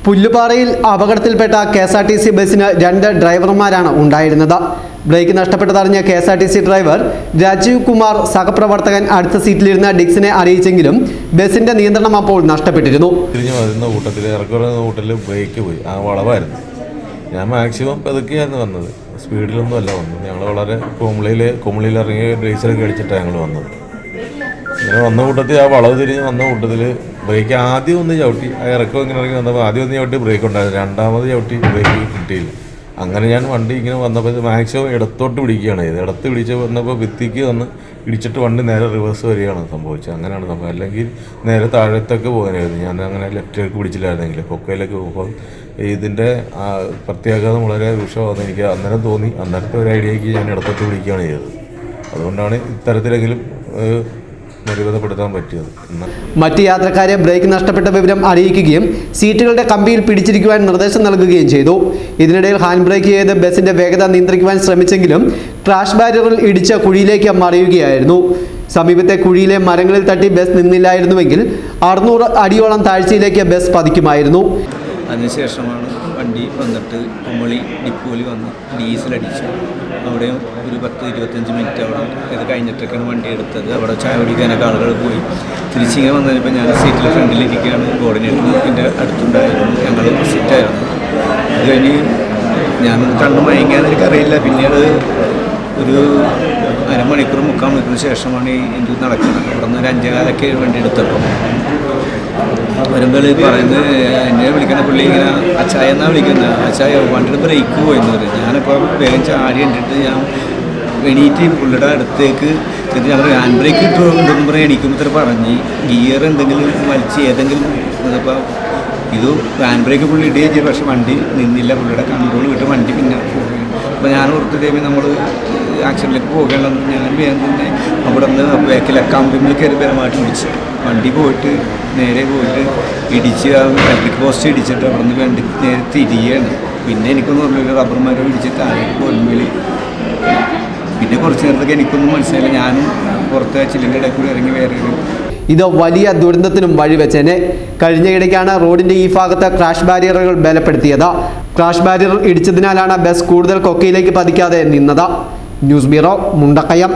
പുല്ലുപാറയിൽ അപകടത്തിൽപ്പെട്ട KSRTC ബസ്സിന് 2 ഡ്രൈവർമാരാണ് ഉണ്ടായിരുന്നത്. ബ്രേക്ക് നഷ്ടപ്പെട്ടതറിഞ്ഞ KSRTC ഡ്രൈവർ രാജീവ് കുമാർ സഹപ്രവർത്തകൻ അടുത്ത സീറ്റിലിരുന്ന ഡിക്സിനെ അറിയിച്ചെങ്കിലും ബസ്സിന്റെ നിയന്ത്രണം അപ്പോൾ നഷ്ടപ്പെട്ടിരുന്നു. ബ്രേക്ക് പോയി, ആ വളവായിരുന്നു. ഞാൻ മാക്സിമം പതുക്കെയായിരുന്നു വന്നത്, സ്പീഡിലൊന്നും അല്ല വന്നത്. ഞങ്ങൾ വളരെ കുമളിയിൽ ഇറങ്ങി ഡീസലൊക്കെ അടിച്ചിട്ടാണ് ഞങ്ങൾ വന്നത്. ഇങ്ങനെ വന്ന കൂട്ടത്തിൽ ആ വളവ് തിരിഞ്ഞ് വന്ന കൂട്ടത്തിൽ ബ്രേക്ക് ആദ്യം ഒന്ന് ചവിട്ടി, ആ ഇറക്കം ഇങ്ങനെ ഇറങ്ങി വന്നപ്പോൾ ആദ്യം ഒന്ന് ചവിട്ടി ബ്രേക്ക് ഉണ്ടായിരുന്നു, രണ്ടാമത് ചവിട്ടി ബ്രേക്ക് കിട്ടിയില്ല. അങ്ങനെ ഞാൻ വണ്ടി ഇങ്ങനെ വന്നപ്പോൾ മാക്സിമം ഇടത്തോട്ട് പിടിക്കുകയാണ് ചെയ്തത്. ഇടത്ത് പിടിച്ച് വന്നപ്പോൾ ഭിത്തിക്ക് വന്ന് ഇടിച്ചിട്ട് വണ്ടി നേരെ റിവേഴ്സ് വരികയാണ് സംഭവിച്ചത്. അങ്ങനെയാണ് സംഭവം. അല്ലെങ്കിൽ നേരെ താഴത്തൊക്കെ പോകാനായിരുന്നു. ഞാൻ അങ്ങനെ ലെഫ്റ്റിലേക്ക് പിടിച്ചില്ലായിരുന്നെങ്കിൽ പൊക്കയിലേക്ക് പോകുമ്പോൾ ഇതിൻ്റെ പ്രത്യാഘാതം വളരെ രൂക്ഷമാണെന്ന് എനിക്ക് അന്നേരം തോന്നി. അന്നേരത്തെ ഒരു ഐഡിയയ്ക്ക് ഞാൻ ഇടത്തോട്ട് പിടിക്കുകയാണ് ചെയ്തത്. അതുകൊണ്ടാണ് ഇത്തരത്തിലെങ്കിലും പരിമിതപ്പെടുത്താൻ പറ്റിയത്. മറ്റ് യാത്രക്കാരെ ബ്രേക്ക് നഷ്ടപ്പെട്ട വിവരം അറിയിക്കുകയും സീറ്റുകളുടെ കമ്പിയിൽ പിടിച്ചിരിക്കുവാൻ നിർദ്ദേശം നൽകുകയും ചെയ്തു. ഇതിനിടയിൽ ഹാൻഡ് ബ്രേക്ക് ചെയ്ത് ബസിന്റെ വേഗത നിയന്ത്രിക്കുവാൻ ശ്രമിച്ചെങ്കിലും ക്രാഷ് ബാരിയറിൽ ഇടിച്ച കുഴിയിലേക്ക് മറിയുകയായിരുന്നു. സമീപത്തെ കുഴിയിലെ മരങ്ങളിൽ തട്ടി ബസ് നിന്നില്ലായിരുന്നുവെങ്കിൽ 600 അടിയോളം താഴ്ചയിലേക്ക് ബസ് പതിക്കുമായിരുന്നു. അതിനുശേഷമാണ് വണ്ടി വന്നിട്ട് കുമളി ഡിപ്പോയിൽ വന്ന് ഡീസലടിച്ചു. അവിടെ ഒരു 10-25 മിനിറ്റ് അവിടെ ഇത് കഴിഞ്ഞിട്ടൊക്കെയാണ് വണ്ടി എടുത്തത്. അവിടെ ചായ കുടിക്കാനൊക്കെ ആളുകൾ പോയി. തിരിച്ചിങ്ങനെ വന്നപ്പോൾ ഞാൻ സീറ്റിൽ ഫ്രണ്ടിലിരിക്കുകയാണ്. കോർഡിനേറ്റർ എൻ്റെ അടുത്തുണ്ടായിരുന്നു, ഞങ്ങൾ സീറ്റായിരുന്നു. അത് കഴിഞ്ഞ് ഞാൻ കണ്ടു മയങ്ങാൻ എനിക്കറിയില്ല. പിന്നീട് ഒരു അരമണിക്കൂർ 3/4 മണിക്കൂറിന് ശേഷമാണ് എനിക്ക് നടക്കുന്നത്. അവിടെ നിന്ന് ഒരു 5:15 വണ്ടി എടുത്തപ്പോൾ വരുമ്പോൾ പറയുന്നത് എന്നെ വിളിക്കുന്ന പുള്ളി ഇങ്ങനെ അച്ചായ എന്നാണ് വിളിക്കുന്നത്. അച്ചായ വണ്ടിയുടെ ബ്രേക്ക് പോയെന്ന് പറയും. ഞാനിപ്പോൾ വേഗം ചാടി കണ്ടിട്ട് ഞാൻ എണീറ്റ് പുള്ളിയുടെ അടുത്തേക്ക് എന്നിട്ട് ഞങ്ങൾ ഹാൻഡ് ബ്രേക്ക് ഇട്ടുണ്ടെന്ന് പറഞ്ഞ് എണീക്കുമ്പോൾ പറഞ്ഞ് ഗിയർ എന്തെങ്കിലും വലിച്ച് ഏതെങ്കിലും ഇതിപ്പോൾ ഇത് ഹാൻഡ് ബ്രേക്ക് പുള്ളി ഇടുകയും ചെയ്തു. പക്ഷേ വണ്ടി നിന്നില്ല. പുള്ളിയുടെ കൺട്രോൾ വിട്ട് വണ്ടി പിന്നെ പോകുകയാണ്. അപ്പോൾ ഞാൻ ഓർത്ത് ടൈമിൽ നമ്മൾ ആക്സിഡൻറ്റിലേക്ക് പോകേണ്ടതെന്ന് ഞാൻ വേഗം തന്നെ അവിടെ നിന്ന് ബാക്കിലെ കമ്പിമിൽ കയറി പരമായിട്ട് ഇടിച്ച് വണ്ടി പോയിട്ട് നേരെ പോയിട്ട് ഇടിച്ച് ആ ഇലക്ട്രിക് പോസ്റ്റ് ഇടിച്ചിട്ട് അവിടെ നിന്ന് വണ്ടി നേരെ തിരിയാണ്. പിന്നെ എനിക്കൊന്നും പറഞ്ഞില്ല, റബ്ബർമാരോ ഇടിച്ച് താഴേക്ക് പോലുമ്പിൽ പിന്നെ കുറച്ച് നേരത്തൊക്കെ എനിക്കൊന്നും മനസ്സിലായില്ല. ഞാനും പുറത്തെ ചില്ലിൻ്റെ ഇടയിൽ കൂടി ഇറങ്ങി വേറെ ഇത് വലിയ ദുരന്തത്തിനും വഴിവെച്ചേനെ. കഴിഞ്ഞയിടയ്ക്കാണ് റോഡിന്റെ ഈ ഭാഗത്ത് ക്രാഷ് ബാരിയറുകൾ ബലപ്പെടുത്തിയത്. ക്രാഷ് ബാരിയർ ഇടിച്ചതിനാലാണ് ബസ് കൂടുതൽ കൊക്കയിലേക്ക് പതിക്കാതെ നിന്നത്. News bureau, Mundakayam.